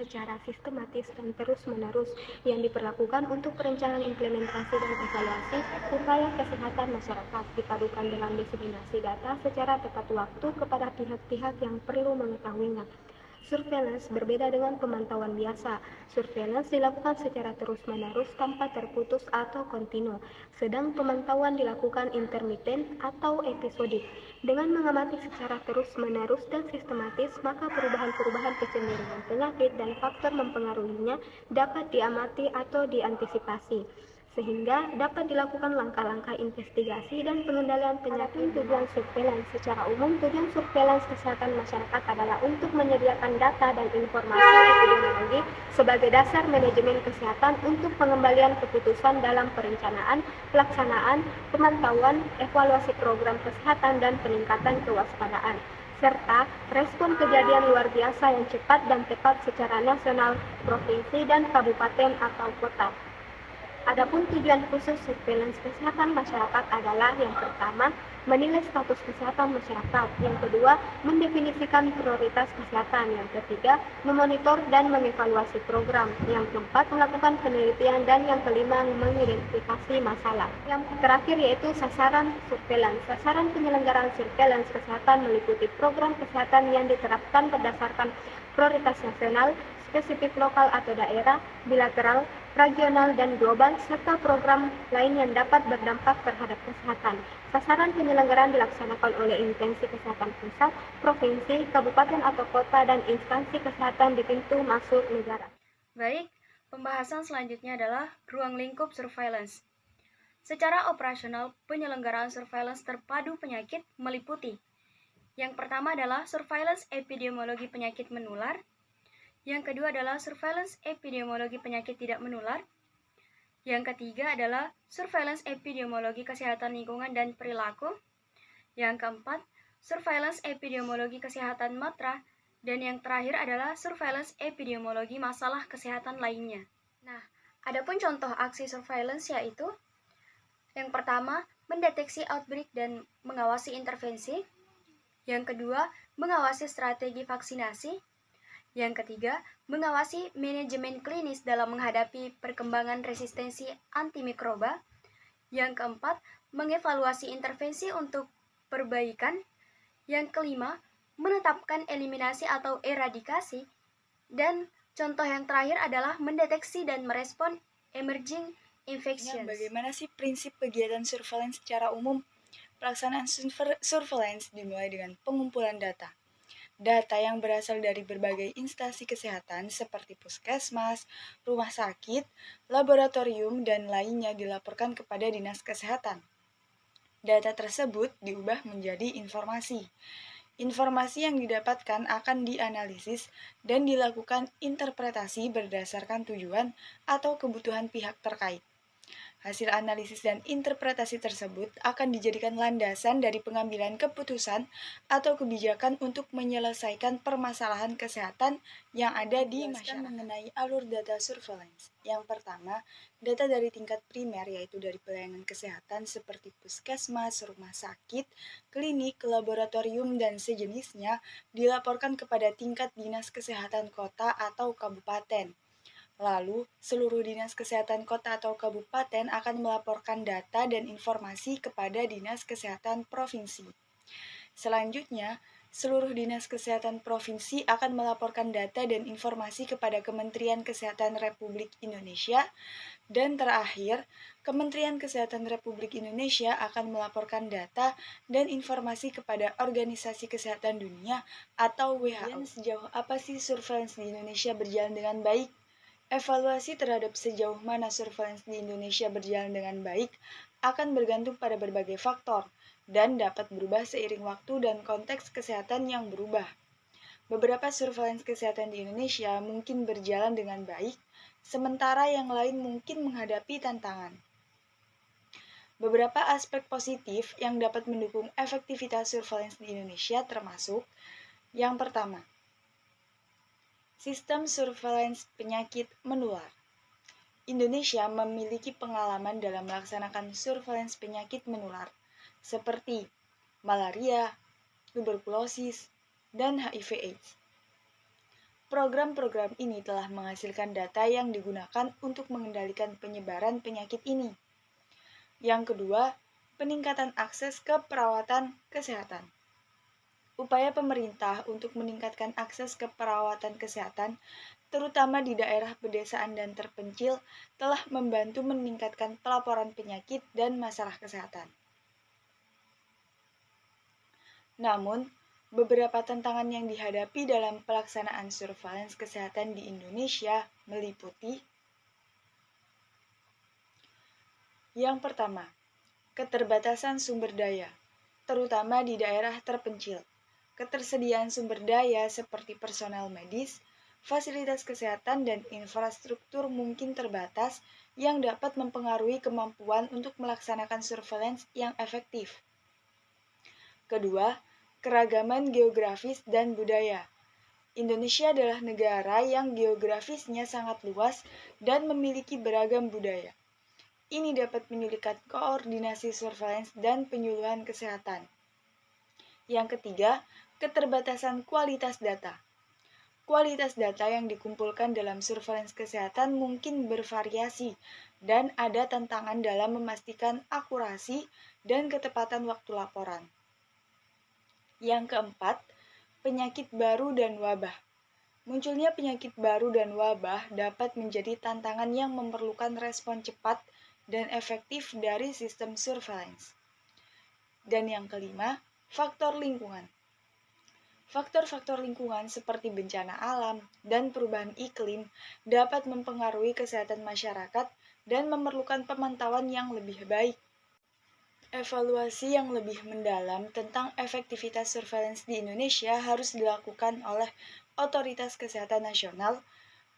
secara sistematis dan terus-menerus yang diperlakukan untuk perencanaan implementasi dan evaluasi upaya kesehatan masyarakat, dipadukan dengan diseminasi data secara tepat waktu kepada pihak-pihak yang perlu mengetahuinya. Surveillance berbeda dengan pemantauan biasa. Surveillance dilakukan secara terus-menerus tanpa terputus atau kontinu, sedang pemantauan dilakukan intermiten atau episodik. Dengan mengamati secara terus-menerus dan sistematis, maka perubahan-perubahan kecenderungan penyakit dan faktor mempengaruhinya dapat diamati atau diantisipasi, sehingga dapat dilakukan langkah-langkah investigasi dan pengendalian penyakit. Tujuan surveillance secara umum, tujuan surveillance kesehatan masyarakat adalah untuk menyediakan data dan informasi epidemiologi sebagai dasar manajemen kesehatan untuk pengembalian keputusan dalam perencanaan, pelaksanaan, pemantauan, evaluasi program kesehatan dan peningkatan kewaspadaan, serta respon kejadian luar biasa yang cepat dan tepat secara nasional, provinsi, dan kabupaten atau kota. Adapun tujuan khusus surveillance kesehatan masyarakat adalah yang pertama, menilai status kesehatan masyarakat, yang kedua, mendefinisikan prioritas kesehatan, yang ketiga, memonitor dan mengevaluasi program, yang keempat, melakukan penelitian, dan yang kelima, mengidentifikasi masalah. Yang terakhir yaitu sasaran surveillance. Sasaran penyelenggaraan surveillance kesehatan meliputi program kesehatan yang diterapkan berdasarkan prioritas nasional, spesifik lokal atau daerah, bilateral, regional, dan global, serta program lain yang dapat berdampak terhadap kesehatan. Sasaran penyelenggaraan dilaksanakan oleh instansi kesehatan pusat, provinsi, kabupaten atau kota, dan instansi kesehatan di pintu masuk negara. Baik, pembahasan selanjutnya adalah ruang lingkup surveillance. Secara operasional, penyelenggaraan surveillance terpadu penyakit meliputi: yang pertama adalah surveillance epidemiologi penyakit menular, yang kedua adalah surveillance epidemiologi penyakit tidak menular, yang ketiga adalah surveillance epidemiologi kesehatan lingkungan dan perilaku, yang keempat, surveillance epidemiologi kesehatan matra, dan yang terakhir adalah surveillance epidemiologi masalah kesehatan lainnya. Nah, adapun contoh aksi surveillance yaitu yang pertama, mendeteksi outbreak dan mengawasi intervensi, yang kedua, mengawasi strategi vaksinasi, yang ketiga, mengawasi manajemen klinis dalam menghadapi perkembangan resistensi antimikroba. Yang keempat, mengevaluasi intervensi untuk perbaikan. Yang kelima, menetapkan eliminasi atau eradikasi. Dan contoh yang terakhir adalah mendeteksi dan merespon emerging infections. Bagaimana sih prinsip kegiatan surveillance secara umum? Pelaksanaan surveillance dimulai dengan pengumpulan data. Data yang berasal dari berbagai instansi kesehatan seperti puskesmas, rumah sakit, laboratorium, dan lainnya dilaporkan kepada Dinas Kesehatan. Data tersebut diubah menjadi informasi. Informasi yang didapatkan akan dianalisis dan dilakukan interpretasi berdasarkan tujuan atau kebutuhan pihak terkait. Hasil analisis dan interpretasi tersebut akan dijadikan landasan dari pengambilan keputusan atau kebijakan untuk menyelesaikan permasalahan kesehatan yang ada di masyarakat. Mengenai alur data surveillance. Yang pertama, data dari tingkat primer yaitu dari pelayanan kesehatan seperti puskesmas, rumah sakit, klinik, laboratorium, dan sejenisnya dilaporkan kepada tingkat dinas kesehatan kota atau kabupaten. Lalu, seluruh dinas kesehatan kota atau kabupaten akan melaporkan data dan informasi kepada dinas kesehatan provinsi. Selanjutnya, seluruh dinas kesehatan provinsi akan melaporkan data dan informasi kepada Kementerian Kesehatan Republik Indonesia. Dan terakhir, Kementerian Kesehatan Republik Indonesia akan melaporkan data dan informasi kepada Organisasi Kesehatan Dunia atau WHO. Dan sejauh apa sih surveillance di Indonesia berjalan dengan baik? Evaluasi terhadap sejauh mana surveillance di Indonesia berjalan dengan baik akan bergantung pada berbagai faktor dan dapat berubah seiring waktu dan konteks kesehatan yang berubah. Beberapa surveillance kesehatan di Indonesia mungkin berjalan dengan baik, sementara yang lain mungkin menghadapi tantangan. Beberapa aspek positif yang dapat mendukung efektivitas surveillance di Indonesia termasuk yang pertama, sistem surveillance penyakit menular. Indonesia memiliki pengalaman dalam melaksanakan surveillance penyakit menular seperti malaria, tuberkulosis, dan HIV/AIDS. Program-program ini telah menghasilkan data yang digunakan untuk mengendalikan penyebaran penyakit ini. Yang kedua, peningkatan akses ke perawatan kesehatan. Upaya pemerintah untuk meningkatkan akses ke perawatan kesehatan, terutama di daerah pedesaan dan terpencil, telah membantu meningkatkan pelaporan penyakit dan masalah kesehatan. Namun, beberapa tantangan yang dihadapi dalam pelaksanaan surveillance kesehatan di Indonesia meliputi: yang pertama, keterbatasan sumber daya, terutama di daerah terpencil. Ketersediaan sumber daya seperti personel medis, fasilitas kesehatan, dan infrastruktur mungkin terbatas yang dapat mempengaruhi kemampuan untuk melaksanakan surveillance yang efektif. Kedua, keragaman geografis dan budaya. Indonesia adalah negara yang geografisnya sangat luas dan memiliki beragam budaya. Ini dapat menyulitkan koordinasi surveillance dan penyuluhan kesehatan. Yang ketiga, keterbatasan kualitas data. Kualitas data yang dikumpulkan dalam surveillance kesehatan mungkin bervariasi dan ada tantangan dalam memastikan akurasi dan ketepatan waktu laporan. Yang keempat, penyakit baru dan wabah. Munculnya penyakit baru dan wabah dapat menjadi tantangan yang memerlukan respon cepat dan efektif dari sistem surveillance. Dan yang kelima, faktor lingkungan. Faktor-faktor lingkungan seperti bencana alam dan perubahan iklim dapat mempengaruhi kesehatan masyarakat dan memerlukan pemantauan yang lebih baik. Evaluasi yang lebih mendalam tentang efektivitas surveillance di Indonesia harus dilakukan oleh Otoritas Kesehatan Nasional,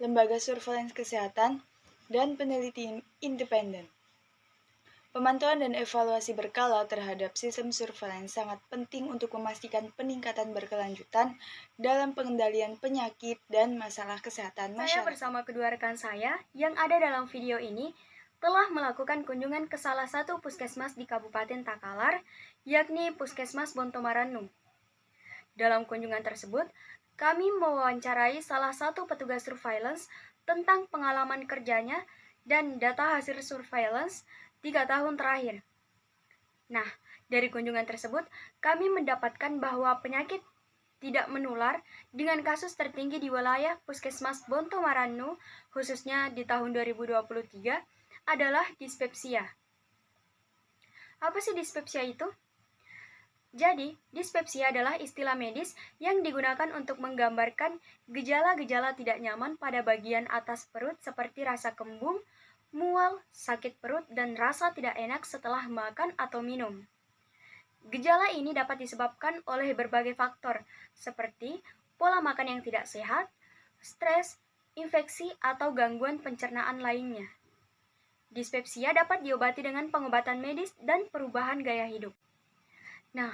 Lembaga Surveillance Kesehatan, dan peneliti independen. Pemantauan dan evaluasi berkala terhadap sistem surveillance sangat penting untuk memastikan peningkatan berkelanjutan dalam pengendalian penyakit dan masalah kesehatan masyarakat. Saya bersama kedua rekan saya yang ada dalam video ini telah melakukan kunjungan ke salah satu puskesmas di Kabupaten Takalar, yakni Puskesmas Bontomaranu. Dalam kunjungan tersebut, kami mewawancarai salah satu petugas surveillance tentang pengalaman kerjanya dan data hasil surveillance 3 tahun terakhir. Nah, dari kunjungan tersebut, kami mendapatkan bahwa penyakit tidak menular dengan kasus tertinggi di wilayah Puskesmas Bontomaranu, khususnya di tahun 2023, adalah dispepsia. Apa sih dispepsia itu? Jadi, dispepsia adalah istilah medis yang digunakan untuk menggambarkan gejala-gejala tidak nyaman pada bagian atas perut seperti rasa kembung, mual, sakit perut, dan rasa tidak enak setelah makan atau minum. Gejala ini dapat disebabkan oleh berbagai faktor, seperti pola makan yang tidak sehat, stres, infeksi, atau gangguan pencernaan lainnya. Dispepsia dapat diobati dengan pengobatan medis dan perubahan gaya hidup. Nah,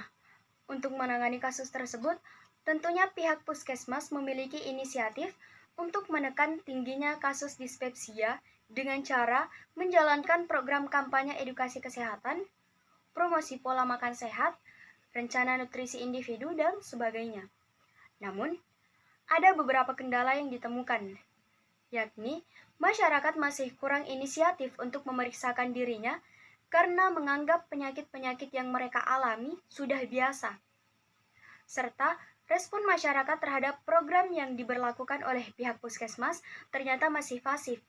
untuk menangani kasus tersebut, tentunya pihak puskesmas memiliki inisiatif untuk menekan tingginya kasus dispepsia dengan cara menjalankan program kampanye edukasi kesehatan, promosi pola makan sehat, rencana nutrisi individu, dan sebagainya. Namun, ada beberapa kendala yang ditemukan, yakni masyarakat masih kurang inisiatif untuk memeriksakan dirinya karena menganggap penyakit-penyakit yang mereka alami sudah biasa, serta respon masyarakat terhadap program yang diberlakukan oleh pihak puskesmas ternyata masih pasif,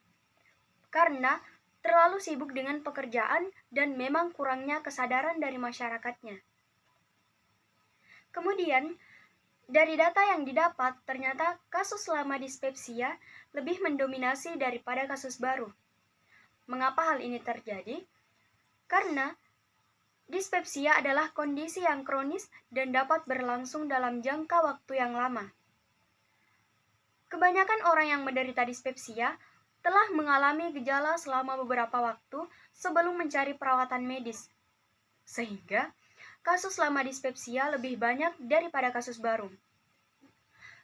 karena terlalu sibuk dengan pekerjaan dan memang kurangnya kesadaran dari masyarakatnya. Kemudian, dari data yang didapat, ternyata kasus lama dispepsia lebih mendominasi daripada kasus baru. Mengapa hal ini terjadi? Karena dispepsia adalah kondisi yang kronis dan dapat berlangsung dalam jangka waktu yang lama. Kebanyakan orang yang menderita dispepsia telah mengalami gejala selama beberapa waktu sebelum mencari perawatan medis, sehingga kasus lama dispepsia lebih banyak daripada kasus baru.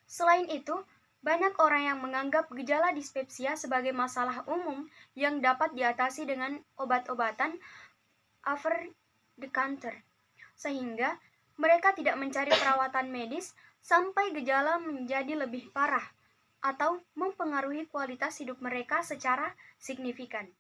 Selain itu, banyak orang yang menganggap gejala dispepsia sebagai masalah umum yang dapat diatasi dengan obat-obatan over the counter, sehingga mereka tidak mencari perawatan medis sampai gejala menjadi lebih parah, atau mempengaruhi kualitas hidup mereka secara signifikan.